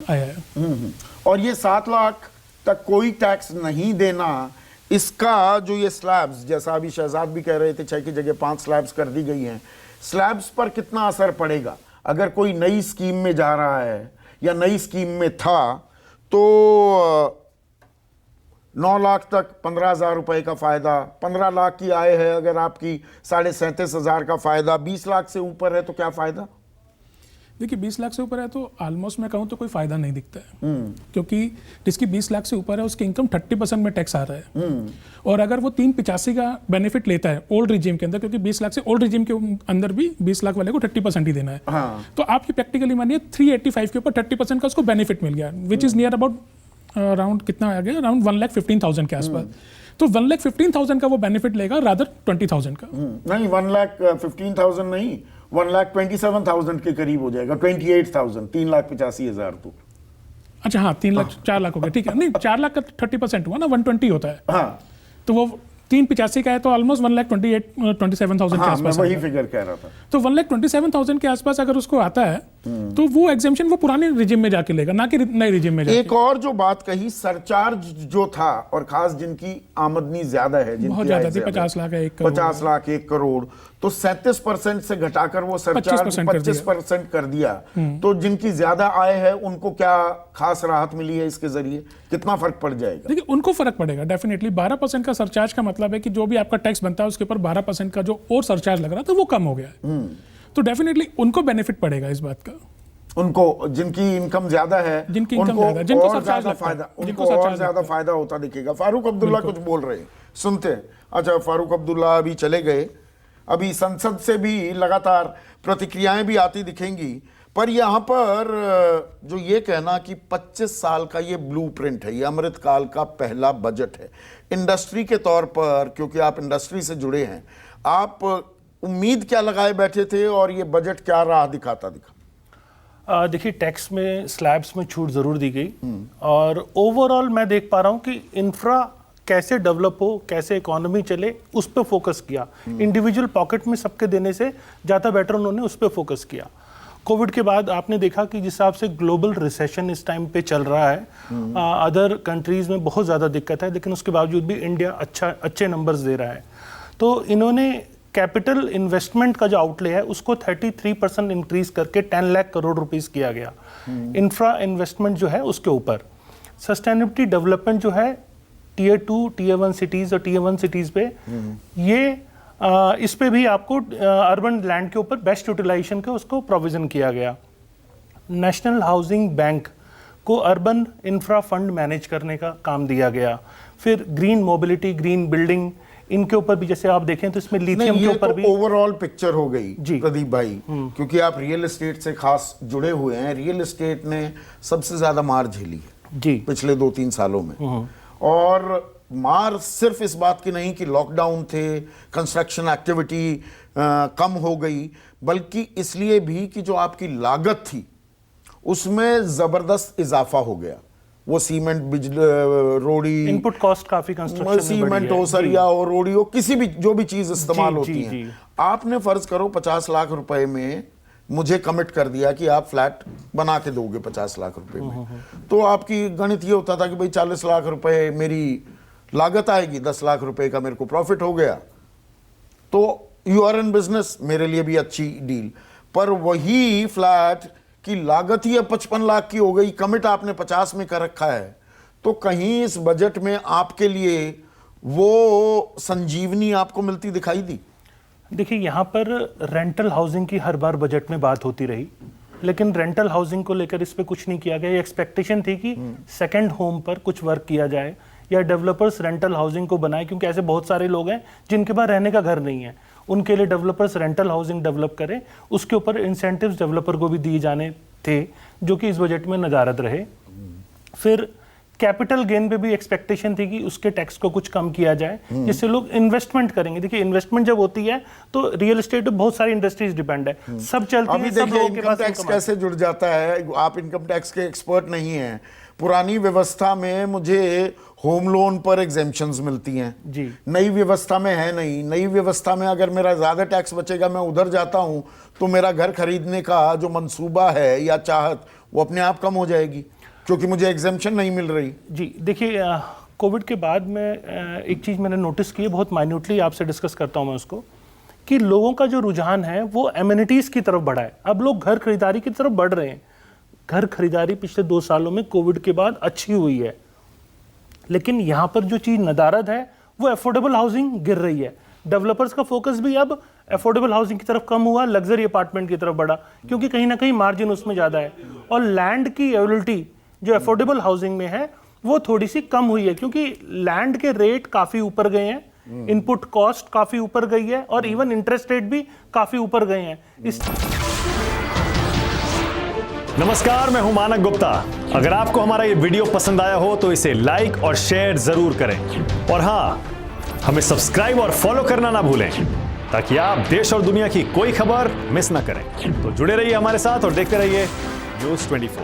आया है। और ये 7 लाख तक कोई टैक्स नहीं देना, इसका जो ये स्लैब्स, जैसा अभी शहजाद भी कह रहे थे 6 की जगह 5 स्लैब्स कर दी गई हैं, स्लैब्स पर कितना असर पड़ेगा? अगर कोई नई स्कीम में जा रहा है या नई स्कीम में था तो 9 लाख तक 15,000 रुपए का फायदा, 15 लाख की आय है अगर आपकी 37,500 का फायदा, 20 लाख से ऊपर है तो क्या फायदा? देखिए 20 लाख से ऊपर है तो ऑलमोस्ट मैं कहूँ तो कोई फायदा नहीं दिखता है, क्योंकि जिसकी 20 लाख से ऊपर है उसकी इनकम 30% में टैक्स आ रहा है। और अगर वो 385 का बेनिफिट लेता है ओल्ड रिजीम के अंदर, क्योंकि 20 लाख से ओल्ड रिजीम के अंदर भी 20 लाख वाले को 30% ही देना है। हाँ। तो आप ये प्रैक्टिकली मानिए 385 के ऊपर 30% का उसको बेनिफिट मिल गया, which is near about around कितना आ गया, अराउंड 1,15,000 के आसपास। तो 1,15,000 का वो बेनिफिट लेगा रादर 20,000 का नहीं, 1,15,000 नहीं, 1,27,000 के करीब हो जाएगा, 28,000, 3,85,000 तो। अच्छा हाँ, 3 लाख 4 लाख हो गया, ठीक है। नहीं 4 लाख का 30% हुआ ना, 120 होता है। हाँ, तो वो 385 का है तो ऑलमोस्ट 1,27,000 के हाँ, आसपास। मैं वही फिगर कह रहा था। तो 1,27,000 के आसपास अगर उसको आता है तो वो एग्जेम्पशन वो पुराने रिजिम में जाके लेगा, ना कि नए रिजिम में जाके। एक और जो बात कही, सरचार्ज जो था, और खास जिनकी आमदनी ज्यादा है, जिनकी बहुत ज्यादा आय थी, 50 लाख है, 1 करोड़। 50 लाख 1 करोड़, तो 37% से घटाकर वो सरचार्ज 25% कर दिया। तो जिनकी ज्यादा आय है उनको क्या खास राहत मिली है इसके जरिए? कितना फर्क पड़ जाएगा? देखिए उनको फर्क पड़ेगा डेफिनेटली। 12% का सरचार्ज का मतलब है कि जो भी आपका टैक्स बनता है उसके ऊपर 12% का जो और सरचार्ज लग रहा था वो कम हो गया है। तो डेफिनेटली उनको बेनिफिट पड़ेगा इस बात का। उनको, जिनकी इनकम ज्यादा है, जिनकी इनकम उनको ज्यादा है, जिनको और सरचार्ज ज्यादा लगता है, फायदा, जिनको उनको और सरचार्ज ज्यादा लगता है। फायदा होता दिखेगा। फारूक अब्दुल्ला कुछ बोल रहे हैं, सुनते हैं। अच्छा, फारूक अब्दुल्ला अभी चले गए, अभी संसद से भी लगातार प्रतिक्रियाएं भी आती दिखेंगी, पर यहां पर जो ये कहना कि 25 साल का ये ब्लूप्रिंट है, ये अमृतकाल का पहला बजट है इंडस्ट्री के तौर पर, क्योंकि आप इंडस्ट्री से जुड़े हैं, आप उम्मीद क्या लगाए बैठे थे और ये बजट क्या राह दिखाता दिखा? देखिए टैक्स में स्लैब्स में छूट ज़रूर दी गई, और ओवरऑल मैं देख पा रहा हूँ कि इंफ्रा कैसे डेवलप हो, कैसे इकोनॉमी चले, उस पर फोकस किया। इंडिविजुअल पॉकेट में सबके देने से ज़्यादा बेटर उन्होंने उस पर फोकस किया। कोविड के बाद आपने देखा कि जिस हिसाब से ग्लोबल रिसेशन इस टाइम पे चल रहा है, अदर कंट्रीज़ में बहुत ज़्यादा दिक्कत है, लेकिन उसके बावजूद भी इंडिया अच्छे नंबर्स दे रहा है। तो इन्होंने कैपिटल इन्वेस्टमेंट का जो आउटले है उसको 33% इंक्रीज करके 10 लाख करोड़ रुपीस किया गया। इंफ्रा इन्वेस्टमेंट जो है उसके ऊपर, सस्टेनेबिलिटी डेवलपमेंट जो है टियर 2 टियर 1 सिटीज और टियर 1 सिटीज पे, ये इस पे भी आपको अर्बन लैंड के ऊपर बेस्ट यूटिलाइजेशन के उसको प्रोविजन किया गया। नेशनल हाउसिंग बैंक को अर्बन इंफ्रा फंड मैनेज करने का काम दिया गया। फिर ग्रीन मोबिलिटी, ग्रीन बिल्डिंग, इनके ऊपर भी जैसे आप देखें तो इसमें लिथियम के ऊपर भी ओवरऑल पिक्चर हो गई जी प्रदीप भाई, क्योंकि आप रियल एस्टेट से खास जुड़े हुए हैं। रियल एस्टेट ने सबसे ज्यादा मार झेली है जी पिछले 2-3 सालों में, और मार सिर्फ इस बात की नहीं कि लॉकडाउन थे, कंस्ट्रक्शन एक्टिविटी कम हो गई, बल्कि इसलिए भी कि जो आपकी लागत थी उसमें जबरदस्त इजाफा हो गया। वो सीमेंट, बिजली, रोड़ी, इनपुट कॉस्ट काफी कंस्ट्रक्शन सीमेंट हो, सरिया हो, रोड़ी हो, किसी भी जो भी चीज इस्तेमाल होती है, जी। आपने फर्ज करो 50 लाख रुपए में मुझे कमिट कर दिया कि आप फ्लैट बना के दोगे 50 लाख रुपए में, तो आपकी गणित ये होता था कि भाई 40 लाख रुपए मेरी लागत आएगी, 10 लाख रुपए का मेरे को प्रॉफिट हो गया, तो यू आर इन बिजनेस, मेरे लिए भी अच्छी डील। पर वही फ्लैट की लागत ही अब 55 लाख की हो गई, कमिट आपने 50 में कर रखा है, तो कहीं इस बजट में आपके लिए वो संजीवनी आपको मिलती दिखाई दी? देखिए यहाँ पर रेंटल हाउसिंग की हर बार बजट में बात होती रही, लेकिन रेंटल हाउसिंग को लेकर इस पे कुछ नहीं किया गया। ये एक्सपेक्टेशन थी कि सेकंड होम पर कुछ वर्क किया जाए या डेवलपर्स रेंटल हाउसिंग को बनाए, क्योंकि ऐसे बहुत सारे लोग हैं जिनके पास रहने का घर नहीं है, उनके लिए डेवलपर्स रेंटल हाउसिंग डेवलप करें। उसके ऊपर इंसेंटिव्स डेवलपर को भी दिए जाने थे, जो कि इस बजट में नदारद रहे। फिर कैपिटल गेन पे भी एक्सपेक्टेशन थी कि उसके टैक्स को कुछ कम किया जाए, जिससे लोग इन्वेस्टमेंट करेंगे। देखिए इन्वेस्टमेंट जब होती है तो रियल एस्टेट पे बहुत सारी इंडस्ट्रीज डिपेंड है, सब चलती है, सब लोगों के पास टैक्स कैसे जुड़ जाता है। आप इनकम टैक्स के एक्सपर्ट नहीं हैं। पुरानी व्यवस्था में मुझे होम लोन पर एग्जेम्पशंस मिलती हैं जी, नई व्यवस्था में है नहीं। नई व्यवस्था में अगर मेरा ज्यादा टैक्स बचेगा, मैं उधर जाता हूं, तो मेरा घर खरीदने का जो मंसूबा है या चाहत वो अपने आप कम हो जाएगी। क्योंकि मुझे एग्जेम्पशन नहीं मिल रही। जी देखिए, कोविड के बाद में एक चीज़ मैंने नोटिस की है, बहुत माइन्यूटली आपसे डिस्कस करता हूँ मैं उसको, कि लोगों का जो रुझान है वो एमिनिटीज़ की तरफ बढ़ा है। अब लोग घर खरीदारी की तरफ बढ़ रहे हैं। घर खरीदारी पिछले 2 सालों में कोविड के बाद अच्छी हुई है, लेकिन यहाँ पर जो चीज़ नदारद है वो अफोर्डेबल हाउसिंग गिर रही है। डेवलपर्स का फोकस भी अब अफोर्डेबल हाउसिंग की तरफ कम हुआ, लग्जरी अपार्टमेंट की तरफ बढ़ा, क्योंकि कहीं ना कहीं मार्जिन उसमें ज़्यादा है। और लैंड की अवेलेबिलिटी जो अफोर्डेबल हाउसिंग में है वो थोड़ी सी कम हुई है, क्योंकि लैंड के रेट काफ़ी ऊपर गए हैं, इनपुट कॉस्ट काफ़ी ऊपर गई है, और इवन इंटरेस्ट रेट भी काफ़ी ऊपर गए हैं। नमस्कार, मैं हूं मानक गुप्ता। अगर आपको हमारा ये वीडियो पसंद आया हो तो इसे लाइक और शेयर जरूर करें, और हाँ, हमें सब्सक्राइब और फॉलो करना ना भूलें, ताकि आप देश और दुनिया की कोई खबर मिस ना करें। तो जुड़े रहिए हमारे साथ और देखते रहिए News 24।